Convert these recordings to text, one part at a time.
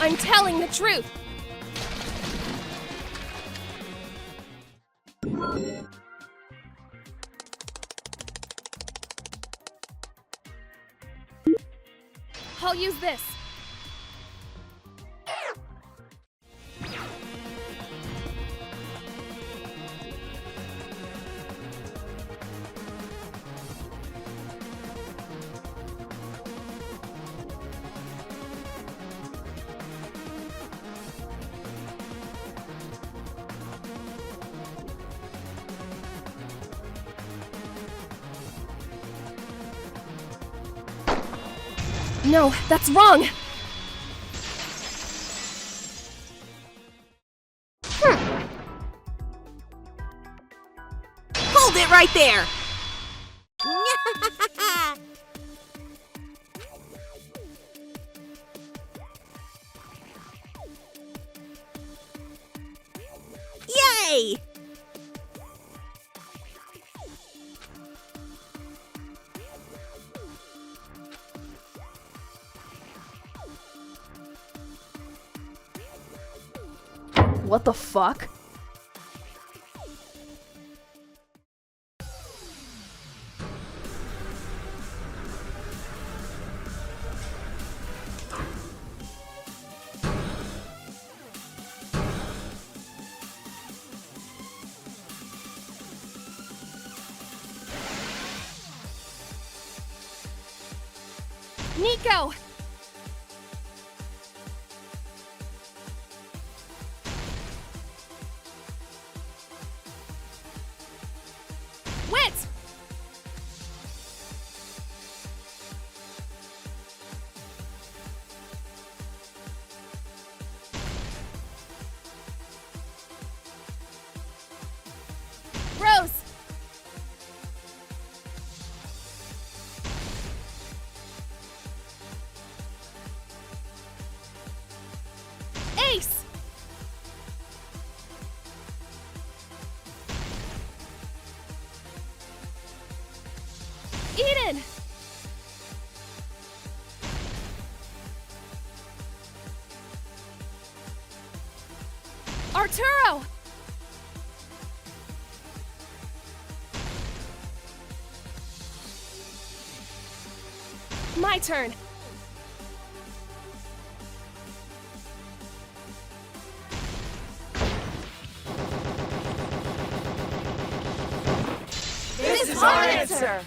I'm telling the truth! I'll use this. No, that's wrong! Hold it right there! Yay! What the fuck? Nico! Wit! Rose! Ace! Eden! Arturo! My turn. This is our answer!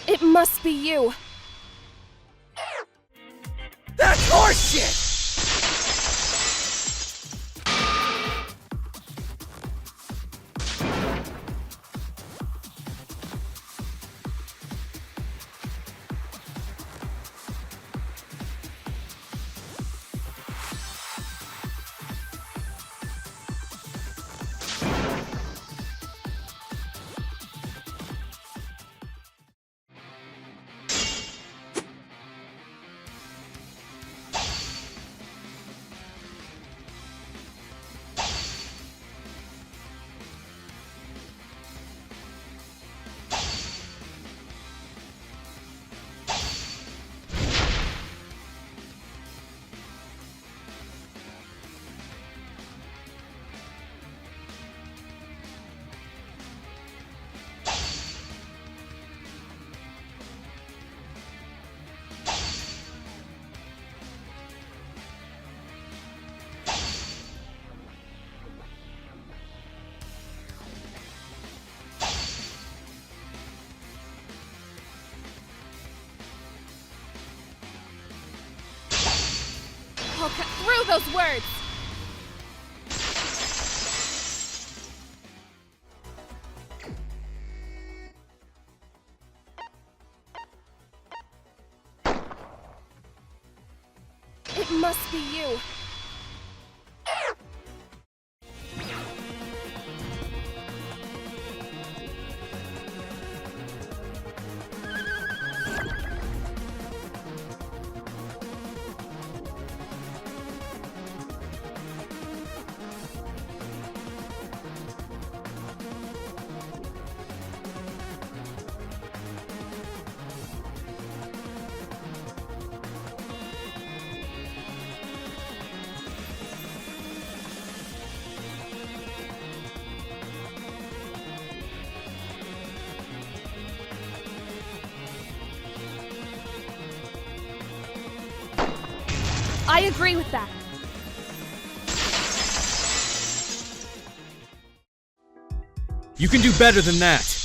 It must be you. That's horseshit! I'll cut through those words! It must be you. I agree with that. You can do better than that.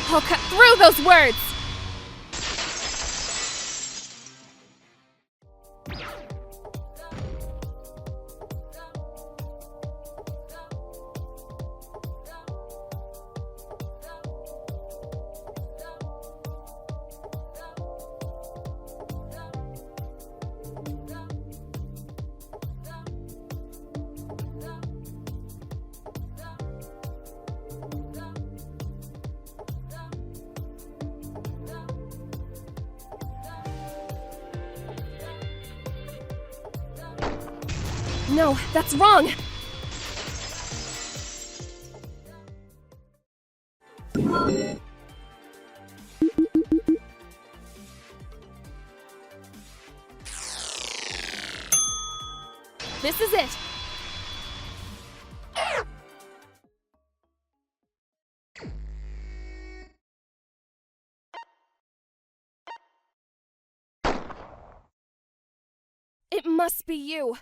I'll cut through those words! No, that's wrong! This is it! It must be you!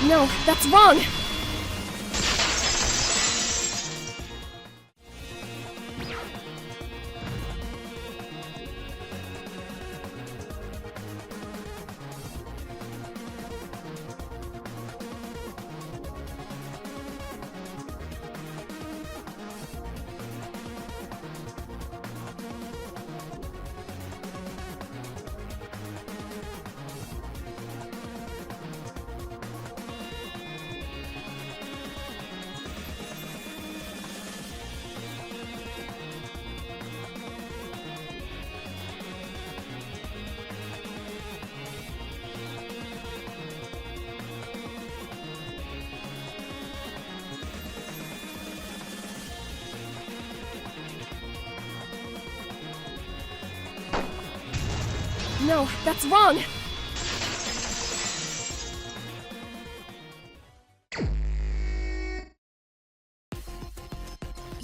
No, that's wrong! No, that's wrong!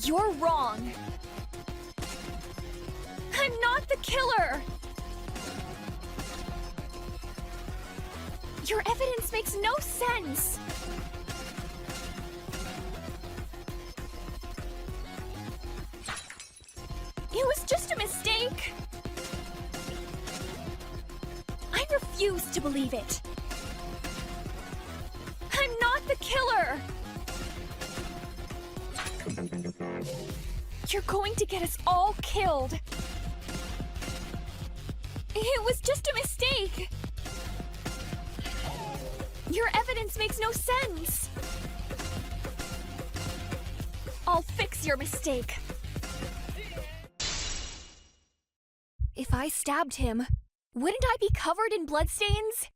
You're wrong. I'm not the killer! Your evidence makes no sense! It was just a mistake! I refuse to believe it! I'm not the killer! You're going to get us all killed! It was just a mistake. Your evidence makes no sense. I'll fix your mistake. If I stabbed him, wouldn't I be covered in bloodstains?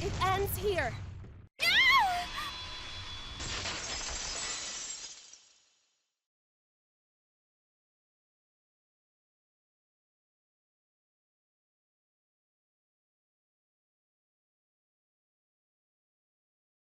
It ends here.